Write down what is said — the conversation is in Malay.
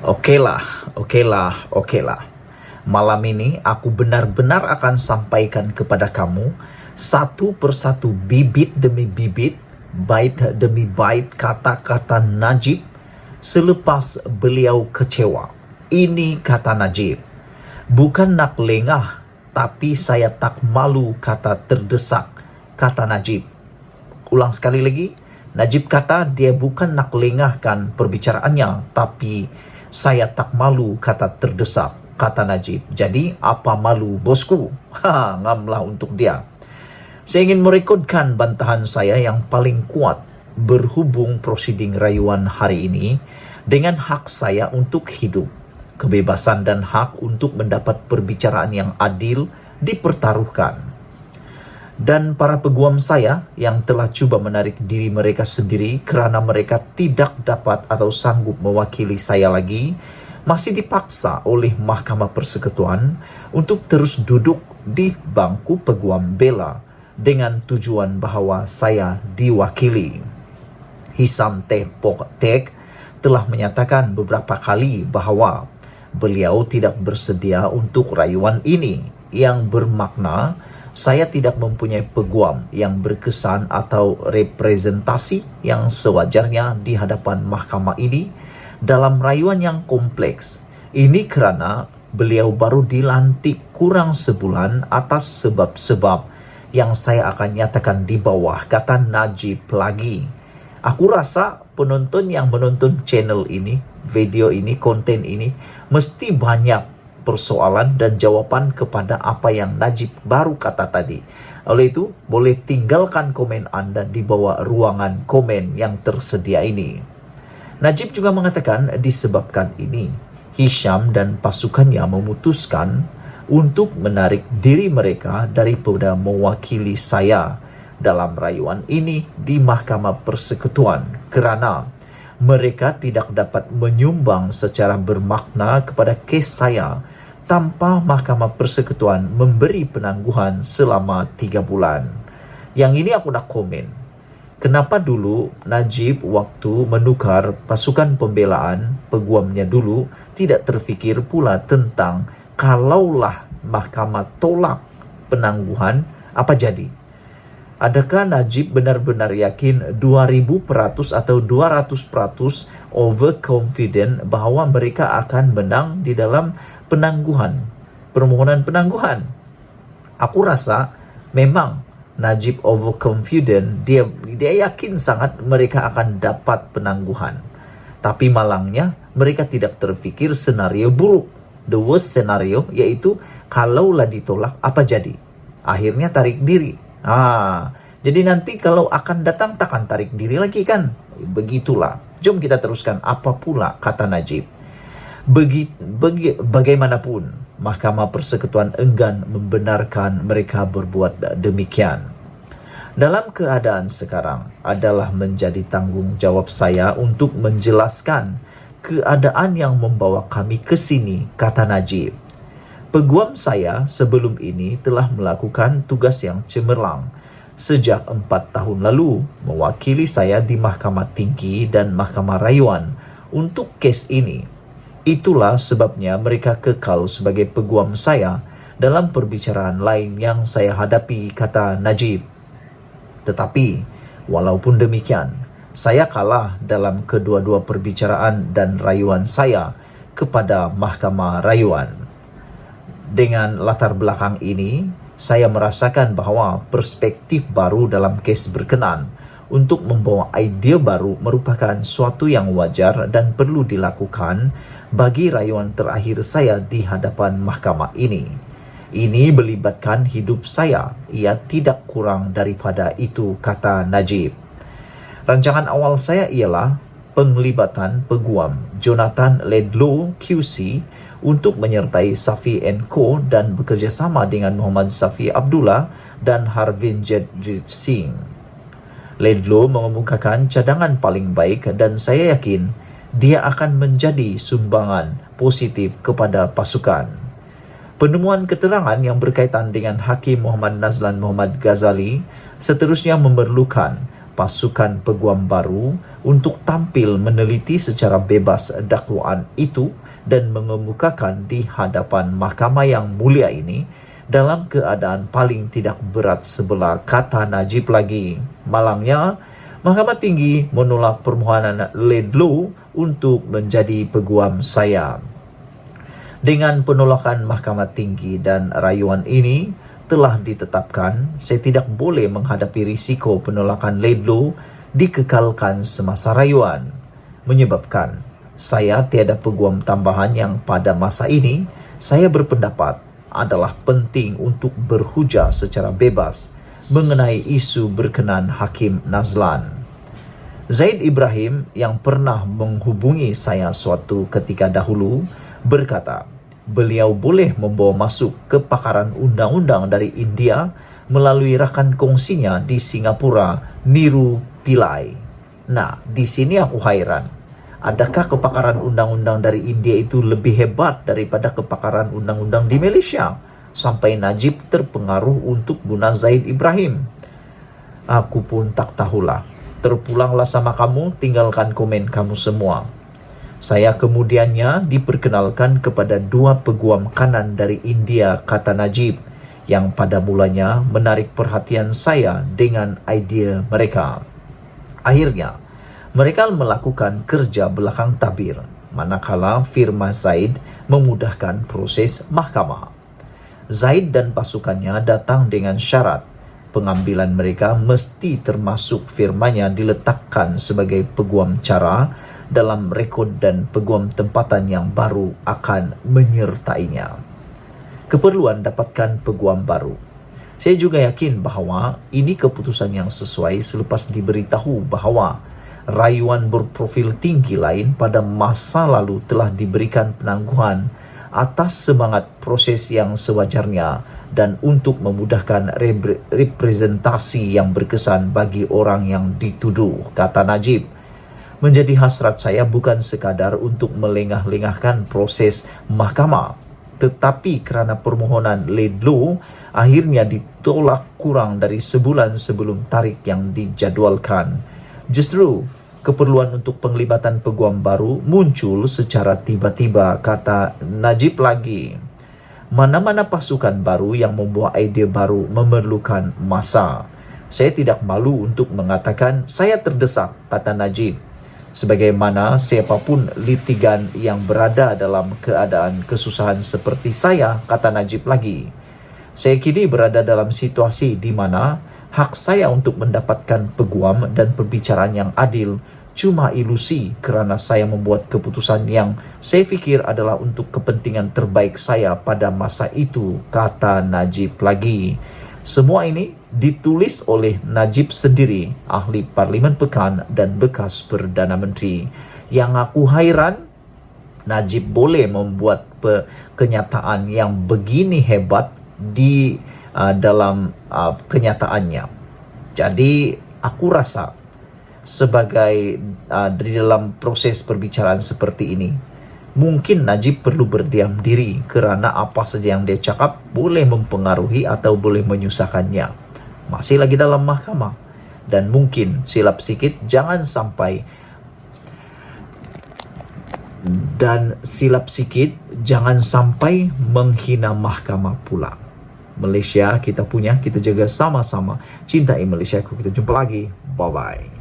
Oke lah. Malam ini aku benar-benar akan sampaikan kepada kamu satu persatu bibit demi bibit, bait demi bait kata-kata Najib selepas beliau kecewa. Ini kata Najib. Bukan nak lengah, tapi saya tak malu kata terdesak, kata Najib. Ulang sekali lagi. Najib kata dia bukan nak lengahkan perbicaraannya, tapi saya tak malu kata terdesak, kata Najib. Jadi apa malu bosku? Ngamlah untuk dia. Saya ingin merekodkan bantahan saya yang paling kuat berhubung prosiding rayuan hari ini dengan hak saya untuk hidup. Kebebasan dan hak untuk mendapat perbicaraan yang adil dipertaruhkan. Dan para peguam saya yang telah cuba menarik diri mereka sendiri kerana mereka tidak dapat atau sanggup mewakili saya lagi, masih dipaksa oleh Mahkamah Persekutuan untuk terus duduk di bangku peguam bela dengan tujuan bahawa saya diwakili. Hisam Tek telah menyatakan beberapa kali bahawa beliau tidak bersedia untuk rayuan ini, yang bermakna saya tidak mempunyai peguam yang berkesan atau representasi yang sewajarnya di hadapan mahkamah ini dalam rayuan yang kompleks. Ini kerana beliau baru dilantik kurang sebulan atas sebab-sebab yang saya akan nyatakan di bawah, kata Najib lagi. Aku rasa penonton yang menonton channel ini, video ini, konten ini mesti banyak persoalan dan jawapan kepada apa yang Najib baru kata tadi. Oleh itu, boleh tinggalkan komen Anda di bawah ruangan komen yang tersedia ini. Najib juga mengatakan disebabkan ini, Hisham dan pasukannya memutuskan untuk menarik diri mereka daripada mewakili saya dalam rayuan ini di Mahkamah Persekutuan kerana mereka tidak dapat menyumbang secara bermakna kepada kes saya tanpa Mahkamah Persekutuan memberi penangguhan selama 3 bulan. Yang ini aku nak komen. Kenapa dulu Najib waktu menukar pasukan pembelaan peguamnya dulu tidak terfikir pula tentang kalaulah mahkamah tolak penangguhan, apa jadi? Adakah Najib benar-benar yakin 2000% atau 200% overconfident bahawa mereka akan menang di dalam permohonan penangguhan? Aku rasa memang Najib overconfident, dia yakin sangat mereka akan dapat penangguhan. Tapi malangnya mereka tidak terfikir senario buruk. The worst scenario yaitu kalaulah ditolak apa jadi? Akhirnya tarik diri. Jadi nanti kalau akan datang takkan tarik diri lagi kan? Begitulah. Jom kita teruskan apa pula kata Najib. Bagaimanapun, Mahkamah Persekutuan enggan membenarkan mereka berbuat demikian. Dalam keadaan sekarang adalah menjadi tanggung jawab saya untuk menjelaskan keadaan yang membawa kami ke sini, kata Najib. Peguam saya sebelum ini telah melakukan tugas yang cemerlang sejak 4 tahun lalu, mewakili saya di Mahkamah Tinggi dan Mahkamah Rayuan untuk kes ini. Itulah sebabnya mereka kekal sebagai peguam saya dalam perbicaraan lain yang saya hadapi, kata Najib. Tetapi, walaupun demikian, saya kalah dalam kedua-dua perbicaraan dan rayuan saya kepada Mahkamah Rayuan. Dengan latar belakang ini, saya merasakan bahawa perspektif baru dalam kes berkenaan untuk membawa idea baru merupakan suatu yang wajar dan perlu dilakukan bagi rayuan terakhir saya di hadapan mahkamah ini. Ini melibatkan hidup saya, ia tidak kurang daripada itu, kata Najib. Rancangan awal saya ialah penglibatan peguam Jonathan Ledlow QC untuk menyertai Safi & Co dan bekerjasama dengan Muhammad Safi Abdullah dan Harvinjit Singh. Ledlow mengemukakan cadangan paling baik dan saya yakin dia akan menjadi sumbangan positif kepada pasukan. Penemuan keterangan yang berkaitan dengan Hakim Muhammad Nazlan Muhammad Ghazali seterusnya memerlukan pasukan peguam baru untuk tampil meneliti secara bebas dakwaan itu dan mengemukakan di hadapan mahkamah yang mulia ini dalam keadaan paling tidak berat sebelah, kata Najib lagi. Malangnya, Mahkamah Tinggi menolak permohonan Laidlaw untuk menjadi peguam saya. Dengan penolakan Mahkamah Tinggi dan rayuan ini telah ditetapkan, saya tidak boleh menghadapi risiko penolakan Laidlaw dikekalkan semasa rayuan, menyebabkan saya tiada peguam tambahan yang pada masa ini saya berpendapat adalah penting untuk berhujah secara bebas mengenai isu berkenan Hakim Nazlan. Zaid Ibrahim yang pernah menghubungi saya suatu ketika dahulu berkata, beliau boleh membawa masuk kepakaran undang-undang dari India melalui rakan kongsinya di Singapura, Niru Pillai. Nah, di sini aku hairan. Adakah kepakaran undang-undang dari India itu lebih hebat daripada kepakaran undang-undang di Malaysia? Sampai Najib terpengaruh untuk guna Zaid Ibrahim. Aku pun tak tahulah. Terpulanglah sama kamu, tinggalkan komen kamu semua. Saya kemudiannya diperkenalkan kepada dua peguam kanan dari India, kata Najib, yang pada mulanya menarik perhatian saya dengan idea mereka. Akhirnya, mereka melakukan kerja belakang tabir, manakala firma Zaid memudahkan proses mahkamah. Zaid dan pasukannya datang dengan syarat pengambilan mereka mesti termasuk firmanya diletakkan sebagai peguam cara dalam rekod dan peguam tempatan yang baru akan menyertainya. Keperluan dapatkan peguam baru. Saya juga yakin bahawa ini keputusan yang sesuai selepas diberitahu bahawa rayuan berprofil tinggi lain pada masa lalu telah diberikan penangguhan atas semangat proses yang sewajarnya dan untuk memudahkan representasi yang berkesan bagi orang yang dituduh, kata Najib. Menjadi hasrat saya bukan sekadar untuk melengah-lengahkan proses mahkamah, tetapi kerana permohonan Laidlaw akhirnya ditolak kurang dari sebulan sebelum tarikh yang dijadualkan. Justru keperluan untuk penglibatan peguam baru muncul secara tiba-tiba, kata Najib lagi. Mana-mana pasukan baru yang membawa idea baru memerlukan masa. Saya tidak malu untuk mengatakan saya terdesak, kata Najib. Sebagaimana siapapun litigan yang berada dalam keadaan kesusahan seperti saya, kata Najib lagi. Saya kini berada dalam situasi di mana hak saya untuk mendapatkan peguam dan perbicaraan yang adil cuma ilusi kerana saya membuat keputusan yang saya fikir adalah untuk kepentingan terbaik saya pada masa itu, kata Najib lagi. Semua ini ditulis oleh Najib sendiri, ahli Parlimen Pekan dan bekas Perdana Menteri. Yang aku hairan, Najib boleh membuat kenyataan yang begini hebat di dalam kenyataannya. Jadi aku rasa sebagai di dalam proses perbicaraan seperti ini, mungkin Najib perlu berdiam diri kerana apa saja yang dia cakap boleh mempengaruhi atau boleh menyusahkannya. Masih lagi dalam mahkamah dan mungkin silap sikit jangan sampai menghina mahkamah pula. Malaysia kita punya, kita jaga sama-sama. Cintai Malaysia. Kita jumpa lagi. Bye-bye.